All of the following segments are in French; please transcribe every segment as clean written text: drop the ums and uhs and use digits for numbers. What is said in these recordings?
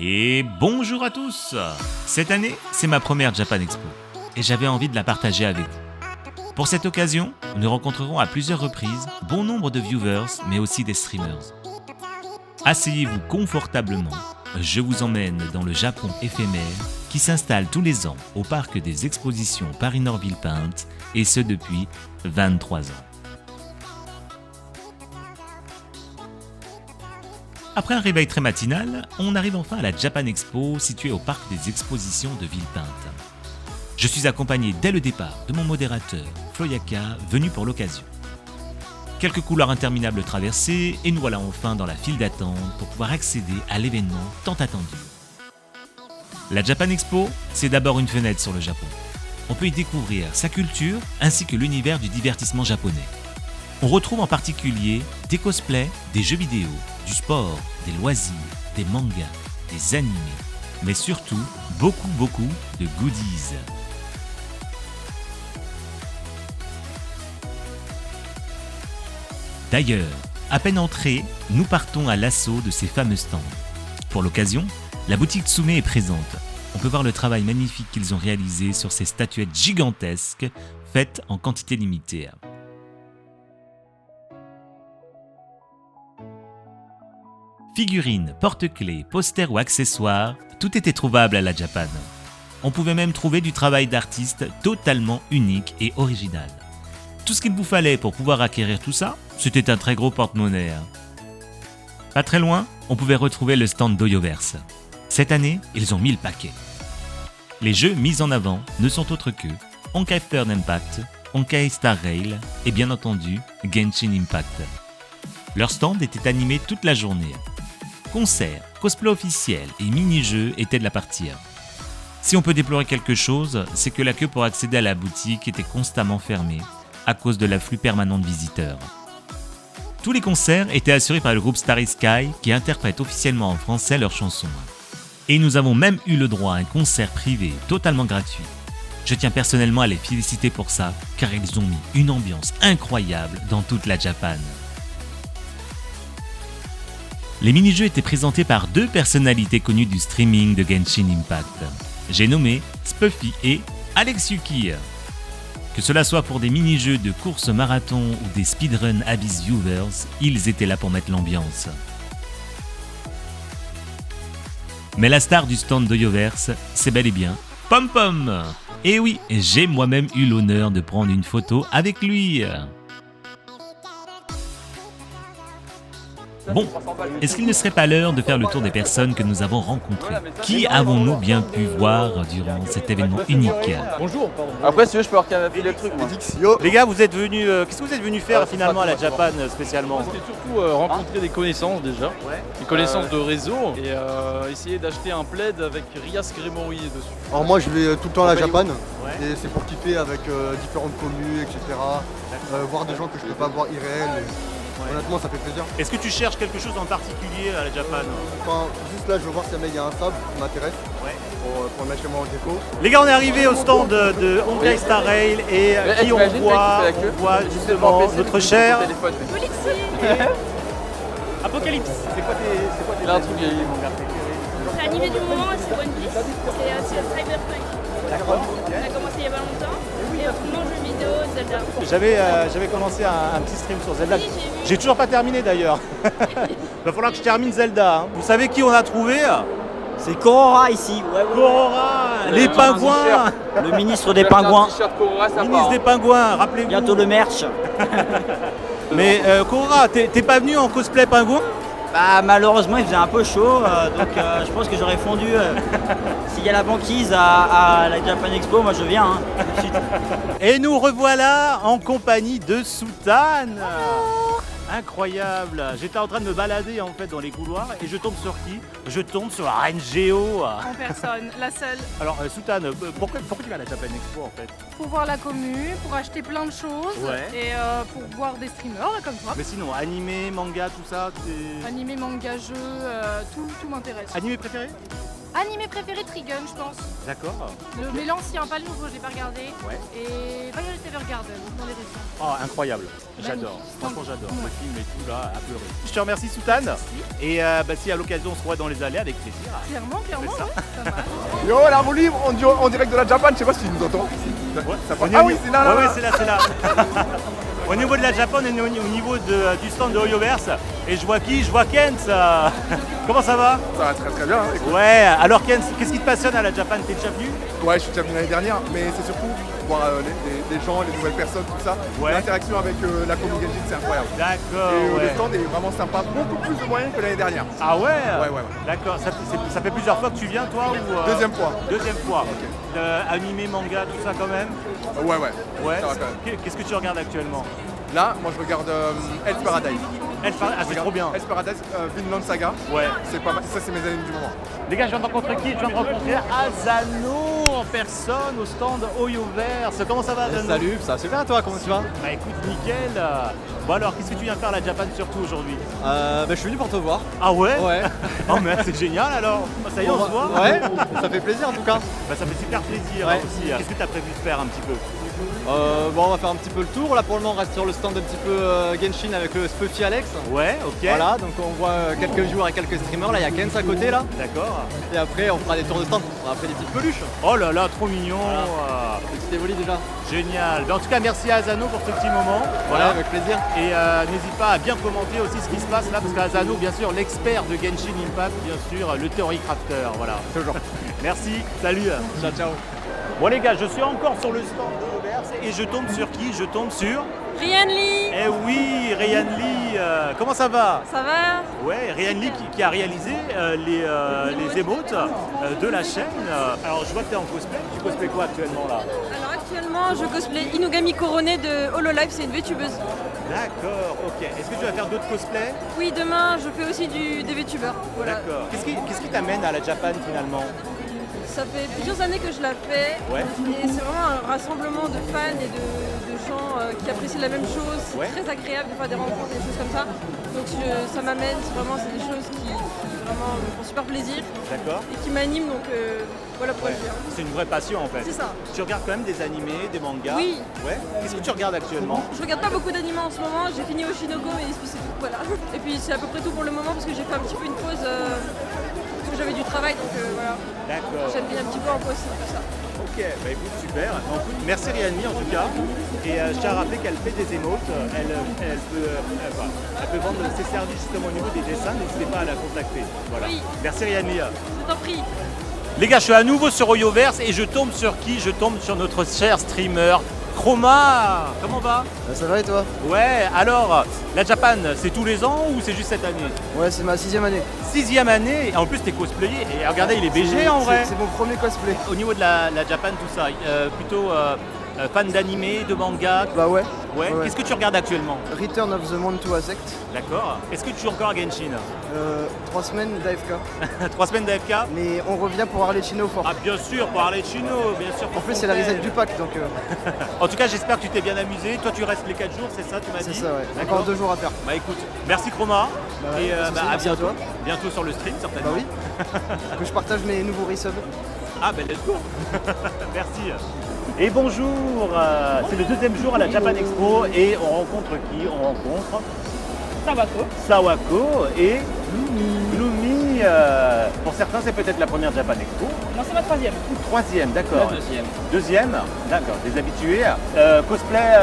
Et bonjour à tous. Cette année, c'est ma première Japan Expo et j'avais envie de la partager avec vous. Pour cette occasion, nous rencontrerons à plusieurs reprises bon nombre de viewers mais aussi des streamers. Asseyez-vous confortablement, je vous emmène dans le Japon éphémère qui s'installe tous les ans au parc des expositions Paris-Nord-Villepinte et ce depuis 23 ans. Après un réveil très matinal, on arrive enfin à la Japan Expo située au parc des expositions de Villepinte. Je suis accompagné dès le départ de mon modérateur, Floyaka, venu pour l'occasion. Quelques couloirs interminables traversés et nous voilà enfin dans la file d'attente pour pouvoir accéder à l'événement tant attendu. La Japan Expo, c'est d'abord une fenêtre sur le Japon. On peut y découvrir sa culture ainsi que l'univers du divertissement japonais. On retrouve en particulier des cosplays, des jeux vidéo, du sport, des loisirs, des mangas, des animés, mais surtout beaucoup de goodies. D'ailleurs, à peine entrés, nous partons à l'assaut de ces fameux stands. Pour l'occasion, la boutique Tsume est présente. On peut voir le travail magnifique qu'ils ont réalisé sur ces statuettes gigantesques faites en quantité limitée. Figurines, porte-clés, posters ou accessoires, tout était trouvable à la Japan. On pouvait même trouver du travail d'artiste totalement unique et original. Tout ce qu'il vous fallait pour pouvoir acquérir tout ça, c'était un très gros porte-monnaie. Pas très loin, on pouvait retrouver le stand d'Oyoverse. Cette année, ils ont mis le paquet. Les jeux mis en avant ne sont autres que Honkai Third Impact, Honkai Star Rail et bien entendu Genshin Impact. Leur stand était animé toute la journée. Concerts, cosplay officiels et mini-jeux étaient de la partie. Si on peut déplorer quelque chose, c'est que la queue pour accéder à la boutique était constamment fermée à cause de l'afflux permanent de visiteurs. Tous les concerts étaient assurés par le groupe Starry Sky qui interprète officiellement en français leurs chansons. Et nous avons même eu le droit à un concert privé totalement gratuit. Je tiens personnellement à les féliciter pour ça, car ils ont mis une ambiance incroyable dans toute la Japan. Les mini-jeux étaient présentés par deux personnalités connues du streaming de Genshin Impact. J'ai nommé Spuffy et Alex Yuki. Que cela soit pour des mini-jeux de course marathon ou des speedrun Abyss Viewers, ils étaient là pour mettre l'ambiance. Mais la star du stand d'Oyoverse, c'est bel et bien Pom Pom. Et oui, j'ai moi-même eu l'honneur de prendre une photo avec lui. Bon, est-ce qu'il ne serait pas l'heure de faire le tour des personnes que nous avons rencontrées? Qui avons-nous bien pu voir durant cet événement unique? Bonjour. Après, si tu veux, je peux recaler le truc. Les gars, vous êtes venus. Qu'est-ce que vous êtes venus faire finalement à la Japan spécialement? C'était surtout rencontrer des connaissances déjà, des connaissances de réseau et essayer d'acheter un plaid avec Rias Gremory dessus. Alors moi je vais tout le temps à la Japan et c'est pour kiffer avec différentes communes, etc. Voir des gens que je ne peux pas voir IRL. Honnêtement ça fait plaisir. Est-ce que tu cherches quelque chose en particulier à la Japan? Enfin, juste là je veux voir si jamais il y a un sable qui m'intéresse pour le mettre chez moi en déco. Les gars, on est arrivé au stand de Honkai Star Rail et qui on voit justement notre cher Apocalypse. C'est quoi tes Là, un truc mangas préférés? C'est l'animé du moment, c'est One Piece, c'est Cyberpunk. D'accord. On a commencé il y a pas longtemps, et autrement jeux vidéo, Zelda. J'avais commencé un petit stream sur Zelda. Oui, j'ai vu. J'ai toujours pas terminé d'ailleurs. Va falloir que je termine Zelda. Vous savez qui on a trouvé? C'est Korora ici, Korora, les pingouins, le ministre des pingouins. ministre des pingouins, rappelez-vous. Bientôt le merch. Mais Korora, t'es pas venu en cosplay pingouin? Bah malheureusement il faisait un peu chaud, donc je pense que j'aurais fondu. S'il y a la banquise à la Japan Expo, moi je viens tout de suite. Et nous revoilà en compagnie de Soutane. Incroyable. J'étais en train de me balader en fait dans les couloirs et je tombe sur qui? Je tombe sur la reine Géo. En personne, la seule. Alors Soutane, pourquoi tu vas à la Japan Expo en fait? Pour voir la commu, pour acheter plein de choses et pour voir des streamers là, comme toi. Mais sinon, animé, manga, tout ça, Animé, manga, jeu, tout m'intéresse. Animé préféré? Animé préféré Trigun, je pense. D'accord. Mais l'ancien, pas le nouveau, je l'ai pas regardé. Ouais. Et Violet Evergarden, dans les récents. Oh, incroyable. J'adore. Magnifique. Franchement, j'adore. Ouais. Le film et tout, là, à pleurer. Je te remercie, Soutane. Et si à l'occasion on se voit dans les allées, avec plaisir. Clairement, ça. ouais, ça marche. Yo, la roue libre, en direct de la Japan, je sais pas si tu nous entends. Ça passe. Ah oui, c'est là, là. Ouais, c'est là, c'est là. Au niveau de la Japan, on est au niveau du stand de Hoyoverse. Et je vois qui? Je vois Kens. Comment ça va? Ça va très très bien. Hein, écoute. Ouais, alors Kens, qu'est-ce qui te passionne à la Japan? T'es déjà venu? Ouais, je suis déjà venu l'année dernière, mais c'est surtout voir les gens, les nouvelles personnes, tout ça. Ouais. L'interaction avec la communauté Genshin, c'est incroyable. D'accord, Et ouais. le stand est vraiment sympa, beaucoup plus de moyens que l'année dernière. Ah ouais? Ouais. D'accord, ça fait plusieurs fois que tu viens toi ou Deuxième fois. Deuxième fois. Animé, manga, tout ça quand même? Ouais. Ouais. Ça va quand même. Qu'est-ce que tu regardes actuellement? Là, moi je regarde Hell's Paradise. Ah, c'est trop bien. Hell's Paradise, Vinland Saga. Ouais. C'est pas mal. Ça, c'est mes animes du moment. Les gars, je viens de rencontrer qui? Je viens de rencontrer Asano en personne au stand Hoyoverse. Comment ça va, Asano? Salut, ça va super toi, comment tu vas? Bah écoute, nickel. Bon alors, qu'est-ce que tu viens faire à la Japan surtout aujourd'hui? Je suis venu pour te voir. Ah ouais? Ouais. Oh mais c'est génial alors. Bah, ça y est, on se voit. Ouais, ça fait plaisir en tout cas. Bah ça fait super plaisir Ouais. hein, aussi. Qu'est-ce que tu as prévu de faire un petit peu? Bon, on va faire un petit peu le tour. Là pour le moment, on reste sur le stand un petit peu Genshin avec le Spuffy Alex. Ouais, ok. Voilà, donc on voit quelques joueurs et quelques streamers. Là, il y a Kens à côté là. D'accord. Et après, on fera des tours de stand. On fera après des petites peluches. Oh là là, trop mignon. Petite évoli déjà. Génial. Ben, en tout cas, merci à Asano pour ce petit moment. Voilà, avec plaisir. Et n'hésite pas à bien commenter aussi ce qui se passe là, parce qu'Asano, bien sûr, l'expert de Genshin Impact, bien sûr, le Theory Crafter. Voilà. Toujours. Merci. Salut. Ciao, ciao. Bon les gars, je suis encore sur le stand de Hoyoverse et je tombe sur qui? Je tombe sur... Ryan Lee. Eh oui, Ryan Lee. Comment ça va? Ça va? Ouais, Ryan Lee qui a réalisé les émotes de la chaîne. Alors je vois que tu es en cosplay. Tu cosplays quoi actuellement là? Alors actuellement, je cosplay Inugami Korone de Hololive, c'est une VTubeuse. D'accord, ok. Est-ce que tu vas faire d'autres cosplays? Oui, demain, je fais aussi des VTubers. Voilà. D'accord. Qu'est-ce qui t'amène à la Japan finalement? Ça fait plusieurs années que je la fais. Ouais. Et c'est vraiment un rassemblement de fans et de gens qui apprécient la même chose. C'est Ouais. très agréable de faire des rencontres, des choses comme ça. Donc ça m'amène, c'est des choses qui vraiment me font super plaisir D'accord. et qui m'animent. Donc voilà pourquoi Ouais. je viens. C'est une vraie passion en fait. C'est ça. Tu regardes quand même des animés, des mangas? Oui. Ouais. Qu'est-ce que tu regardes actuellement? Je regarde pas beaucoup d'animés en ce moment, j'ai fini Oshinoko et c'est tout, voilà. Et puis c'est à peu près tout pour le moment parce que j'ai fait un petit peu une pause parce que j'avais du travail donc voilà. D'accord. J'aime bien un petit peu en pause tout ça. Ok, bah écoute, super. Bon, écoute, merci Riani en tout cas. Et je tiens à rappeler qu'elle fait des émotes. Elle peut vendre ses services justement au niveau des dessins. N'hésitez pas à la contacter. Voilà. Oui. Merci Riani. Je t'en prie. Les gars, je suis à nouveau sur Hoyoverse et je tombe sur qui? Je tombe sur notre cher streamer Chroma. Comment va? Ça va et toi? Ouais, alors, la Japan, c'est tous les ans ou c'est juste cette année? Ouais, c'est ma 6e année. 6e année, et en plus t'es cosplayé, et regardez, il est BG en vrai. C'est mon premier cosplay. Au niveau de la Japan, tout ça, plutôt fan d'animé, de manga? Bah ouais. Ouais. Ouais. Qu'est-ce que tu regardes actuellement? Return of the Moon to Asect. D'accord. Est-ce que tu joues encore à Genshin? 3 semaines d'AFK. 3 semaines d'AFK? Mais on revient pour Arlecchino fort. Ah bien sûr, pour Arlecchino, bien sûr. En plus c'est la reset du pack donc En tout cas, j'espère que tu t'es bien amusé. Toi, tu restes les 4 jours, c'est ça, tu m'as dit? c'est ça ouais. D'accord. Encore 2 jours à faire. Bah écoute, merci Chroma. Bah ouais, et pas de soucis, à merci à bientôt. toi. Bientôt sur le stream, certainement. Bah oui. Que je partage mes nouveaux resubs. Ah ben let's go. Merci. Et bonjour, c'est le 2e jour à la Japan Expo et on rencontre qui? On rencontre Sawako et Gloomy. Pour certains, c'est peut-être la première Japan Expo. Non, c'est ma 3e. 3e, d'accord. La 2e. 2e, d'accord, des habitués. Cosplay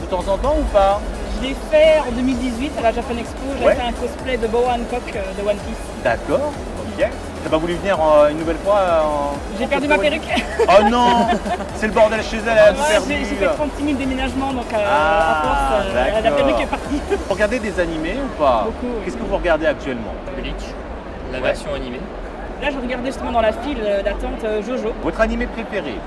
de temps en temps ou pas? Je l'ai fait en 2018 à la Japan Expo. J'avais Ouais. fait un cosplay de Boa Hancock de One Piece. D'accord, ok. T'as pas voulu venir une nouvelle fois J'ai perdu ma perruque. Oh non, c'est le bordel chez elle, elle a tout Ouais, perdu. j'ai fait 36 000 déménagements, donc Ah, à force, la d'accord. perruque est partie. Vous regardez des animés ou pas? Beaucoup, oui. Qu'est-ce que vous regardez actuellement? Bleach, la Ouais. version animée. Là, je regardais justement dans la file d'attente Jojo, Votre animé préféré?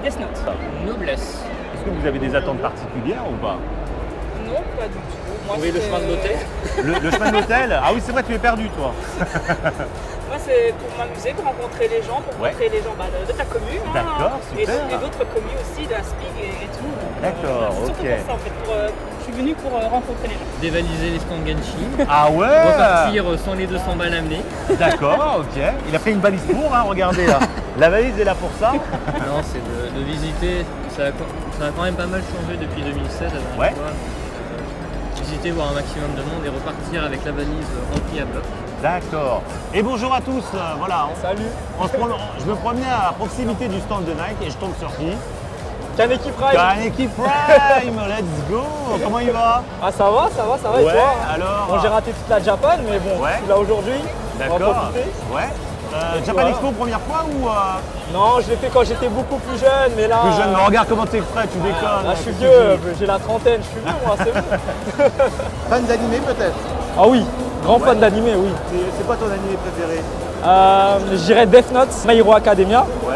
Death Note. Noblesse. Est-ce que vous avez des attentes particulières ou pas? Non, pas du tout. Moi, Oui, le chemin de l'hôtel. Le chemin de l'hôtel? Ah oui, c'est vrai, tu es perdu toi. Moi, c'est pour m'amuser, pour rencontrer les gens, pour Ouais. rencontrer les gens de ta commune. hein, D'accord, et super. d'autres communes aussi, de la SPIG et tout. D'accord, C'est surtout ok. pour ça, en fait, pour suis venu pour rencontrer les gens. Dévaliser les stands Genshin. Ah ouais. Repartir sans les 200 balles amenées. D'accord, ok. Il a fait une valise pour, hein, regardez là. La valise est là pour ça. Non, c'est de visiter. Ça a quand même pas mal changé depuis 2016. Ouais. Visiter, voir un maximum de monde et repartir avec la valise remplie à bloc. D'accord. Et bonjour à tous, voilà. Salut. Je me promenais à proximité du stand de Nike et je tombe sur qui? Kaneki Prime. Kaneki Prime, let's go. Comment il va? Ah ça va Ouais, et toi? alors Bon, j'ai raté toute la Japan mais bon, ouais. je suis là aujourd'hui. On va D'accord. profiter. Ouais. Japan voilà. Expo première fois ou Non, je l'ai fait quand j'étais beaucoup plus jeune, mais là. plus jeune? Mais regarde comment t'es frais, tu déconnes. Là, je suis vieux, j'ai la trentaine, je suis vieux moi, c'est bon. Fan d'animé peut-être? Ah oui, grand fan d'animé, oui. C'est quoi ton animé préféré? Je dirais Death Note, My Hero Academia, Ouais.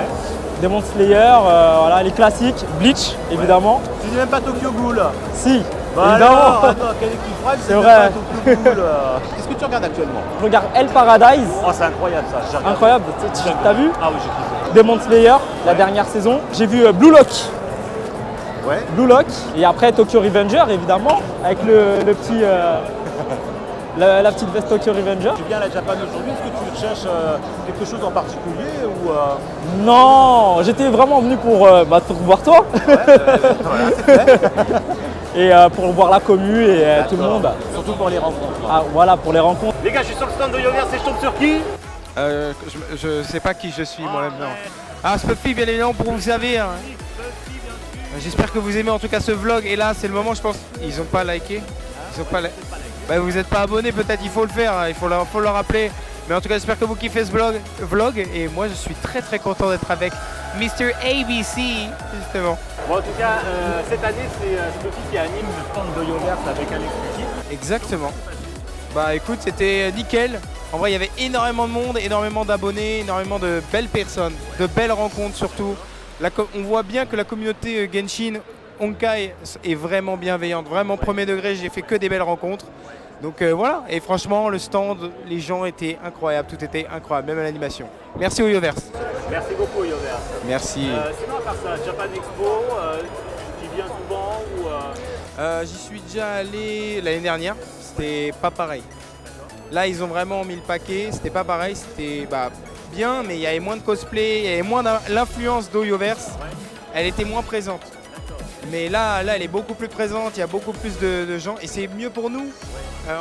Demon Slayer, voilà, les classiques, Bleach évidemment. Tu dis même pas Tokyo Ghoul? Si, Bah évidemment. alors, attends, Kaneki Prime, C'est même vrai. pas Tokyo Ghoul. Qu'est-ce que tu regardes actuellement? Je regarde Hell Paradise, Oh, c'est incroyable ça. J'ai regardé. incroyable, t'as vu? Ah oui, j'ai kiffé. Demon Slayer, la dernière saison. J'ai vu Blue Lock. Ouais. Blue Lock. Et après Tokyo Revenger évidemment, avec le petit. La petite veste Tokyo Revenger. Tu viens à la Japan aujourd'hui, est-ce que tu recherches quelque chose en particulier ou Non, j'étais vraiment venu pour voir toi. voilà, c'est fait. Et pour voir la commu et tout le monde. Surtout pour les rencontres. Ah, voilà, pour les rencontres. Les gars, je suis sur le stand de Yoverse et je tombe sur qui? Je sais pas qui je suis moi-même. Non. Ah, Spuffy, bien évidemment, pour vous servir. J'espère que vous aimez en tout cas ce vlog. Et là, c'est le moment, je pense. Ils ont pas liké. Ils ont pas Bah, vous n'êtes pas abonné, peut-être il faut le faire. Il faut le rappeler. Mais en tout cas, j'espère que vous kiffez ce vlog. Et moi, je suis très très content d'être avec Mr. ABC, justement. Bon, en tout cas, cette année, c'est Spuffy qui anime le stand de Yoverse avec Alex Lucky. Exactement. Bah écoute, c'était nickel. En vrai, il y avait énormément de monde, énormément d'abonnés, énormément de belles personnes, de belles rencontres surtout. On voit bien que la communauté Genshin Honkai est vraiment bienveillante, vraiment premier degré. J'ai fait que des belles rencontres. Donc voilà, et franchement, le stand, les gens étaient incroyables, tout était incroyable, même à l'animation. Merci au Yoverse. Merci beaucoup, Yoverse. Merci. Sinon, à part ça, Japan Expo, tu viens souvent ou J'y suis déjà allé l'année dernière, c'était pas pareil. Là, ils ont vraiment mis le paquet, c'était pas pareil, c'était bien, mais il y avait moins de cosplay, il y avait moins l'influence d'Oyoverse, elle était moins présente. Mais là, elle est beaucoup plus présente, il y a beaucoup plus de gens et c'est mieux pour nous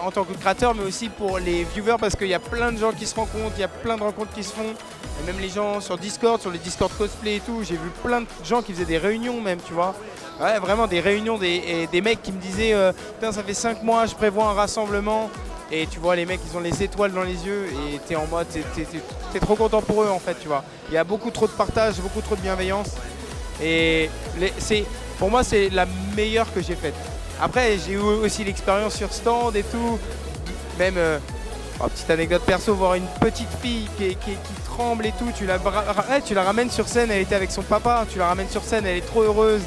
en tant que créateurs, mais aussi pour les viewers parce qu'il y a plein de gens qui se rencontrent, il y a plein de rencontres qui se font. Et même les gens sur Discord, sur les Discord cosplay et tout, j'ai vu plein de gens qui faisaient des réunions même, tu vois. Ouais, vraiment des réunions, des mecs qui me disaient putain, ça fait 5 mois, je prévois un rassemblement. Et tu vois les mecs, ils ont les étoiles dans les yeux et t'es en mode, t'es trop content pour eux en fait, tu vois. Il y a beaucoup trop de partage, beaucoup trop de bienveillance. Et pour moi, c'est la meilleure que j'ai faite. Après, j'ai eu aussi l'expérience sur stand et tout. Même, petite anecdote perso, voir une petite fille qui tremble et tout, tu la ramènes sur scène, elle était avec son papa, tu la ramènes sur scène, elle est trop heureuse.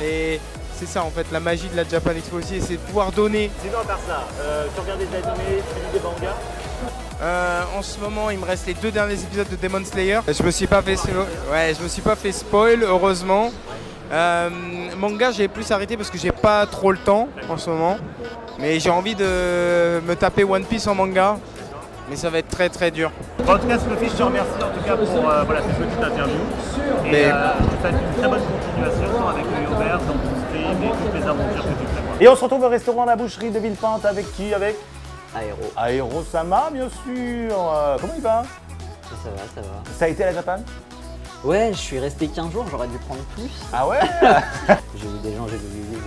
Et c'est ça en fait, la magie de la Japan Expo aussi, c'est de pouvoir donner. Sinon, à part ça, tu regardes des animés, tu lis des mangas? En ce moment, il me reste les 2 derniers épisodes de Demon Slayer. Je me suis pas fait spoil, heureusement. Manga, j'ai plus arrêté parce que j'ai pas trop le temps en ce moment. Mais j'ai envie de me taper One Piece en manga. Mais ça va être très très dur. En tout cas, Spuffy, je te remercie en tout cas pour cette petite interview. Et je te souhaite une très bonne continuation avec le Yoverse, dans ton stream et toutes les aventures que tu prévois. Et on se retrouve au restaurant La Boucherie de Villepinte avec qui? Avec Aéro. Aéro-sama, bien sûr. Comment il va? Ça va, ça va. Ça a été à la Japan? Ouais, je suis resté 15 jours, j'aurais dû prendre plus. Ah ouais? J'ai vu des gens, j'ai vu Lulu,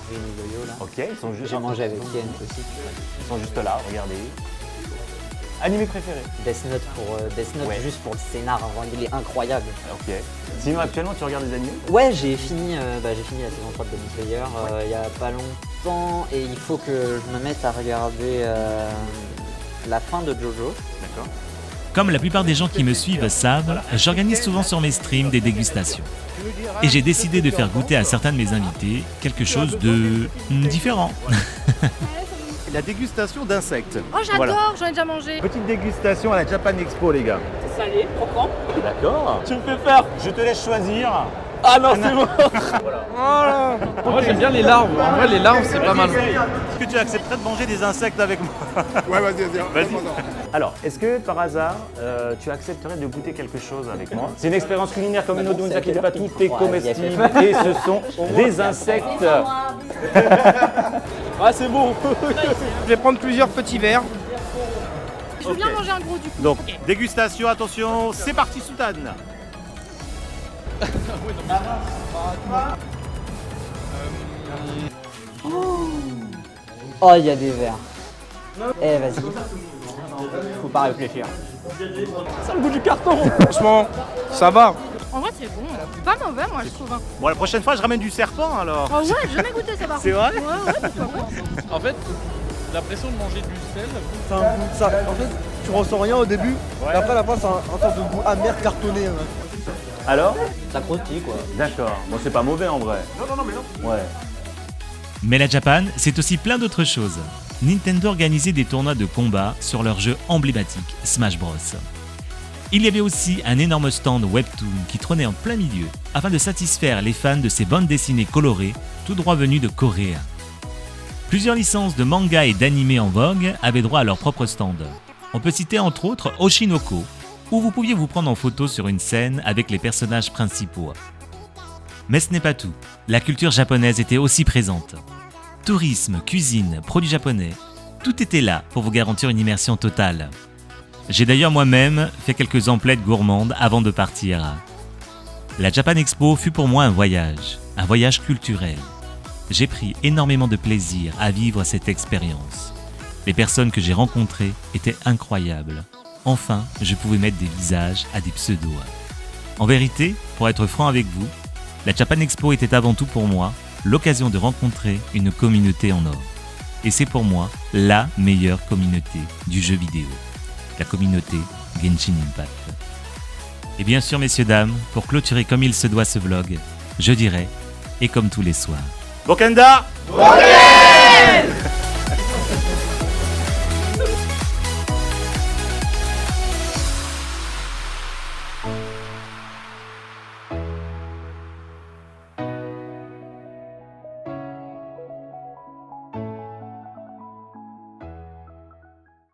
j'ai vu Yoyo là. Ok, ils sont juste... J'ai mangé avec Ken aussi. Ils sont juste là, regardez. Animé préféré? Death Note Ouais. juste pour le scénar, il est incroyable. Ok. Sinon actuellement tu regardes des animés? Ouais, j'ai fini la saison 3 de Demon Slayer il y a pas longtemps et il faut que je me mette à regarder la fin de Jojo. D'accord. Comme la plupart des gens qui me suivent savent, j'organise souvent sur mes streams des dégustations. Et j'ai décidé de faire goûter à certains de mes invités quelque chose de différent. La dégustation d'insectes. Oh j'adore, Voilà. j'en ai déjà mangé. Petite dégustation à la Japan Expo les gars. C'est salé, croquant. D'accord. Tu me fais faire. Je te laisse choisir. Ah non, c'est bon. Moi j'aime bien les larves. En vrai, les larves c'est pas mal. Est-ce que tu accepterais de manger des insectes avec moi? Ouais, vas-y. Alors, est-ce que par hasard, tu accepterais de goûter quelque chose avec moi? C'est une expérience culinaire comme une autre, ne vous inquiétez pas, tout est comestible et ce sont des insectes. Ah, c'est bon. Je vais prendre plusieurs petits verres. Je veux bien manger un gros du coup. Donc, dégustation, attention, c'est parti, Soutane. Oh, il y a des verres. Eh, vas-y. Faut pas réfléchir. Ça a le goût du carton. Franchement, ça va. En vrai, c'est bon. C'est pas mauvais, moi, je trouve. Bon, la prochaine fois, je ramène du serpent alors. Oh ouais, j'ai jamais goûté ça par C'est contre. vrai? Ouais, pourquoi pas. En fait, l'impression de manger du sel. En fait, tu ressens rien au début, et après à la fin, c'est un sorte de goût amer cartonné. Alors? Ça croustille, quoi. D'accord. Bon, c'est pas mauvais en vrai. Non, mais non. Ouais. Mais la Japan, c'est aussi plein d'autres choses. Nintendo organisait des tournois de combat sur leur jeu emblématique Smash Bros. Il y avait aussi un énorme stand webtoon qui trônait en plein milieu afin de satisfaire les fans de ces bandes dessinées colorées tout droit venues de Corée. Plusieurs licences de manga et d'animés en vogue avaient droit à leur propre stand. On peut citer entre autres Oshinoko, où vous pouviez vous prendre en photo sur une scène avec les personnages principaux. Mais ce n'est pas tout, la culture japonaise était aussi présente. Tourisme, cuisine, produits japonais, tout était là pour vous garantir une immersion totale. J'ai d'ailleurs moi-même fait quelques emplettes gourmandes avant de partir. La Japan Expo fut pour moi un voyage culturel. J'ai pris énormément de plaisir à vivre cette expérience. Les personnes que j'ai rencontrées étaient incroyables. Enfin, je pouvais mettre des visages à des pseudos. En vérité, pour être franc avec vous, la Japan Expo était avant tout pour moi l'occasion de rencontrer une communauté en or. Et c'est pour moi la meilleure communauté du jeu vidéo. La communauté Genshin Impact. Et bien sûr, messieurs, dames, pour clôturer comme il se doit ce vlog, je dirais, et comme tous les soirs, Bokanda! Bokanda!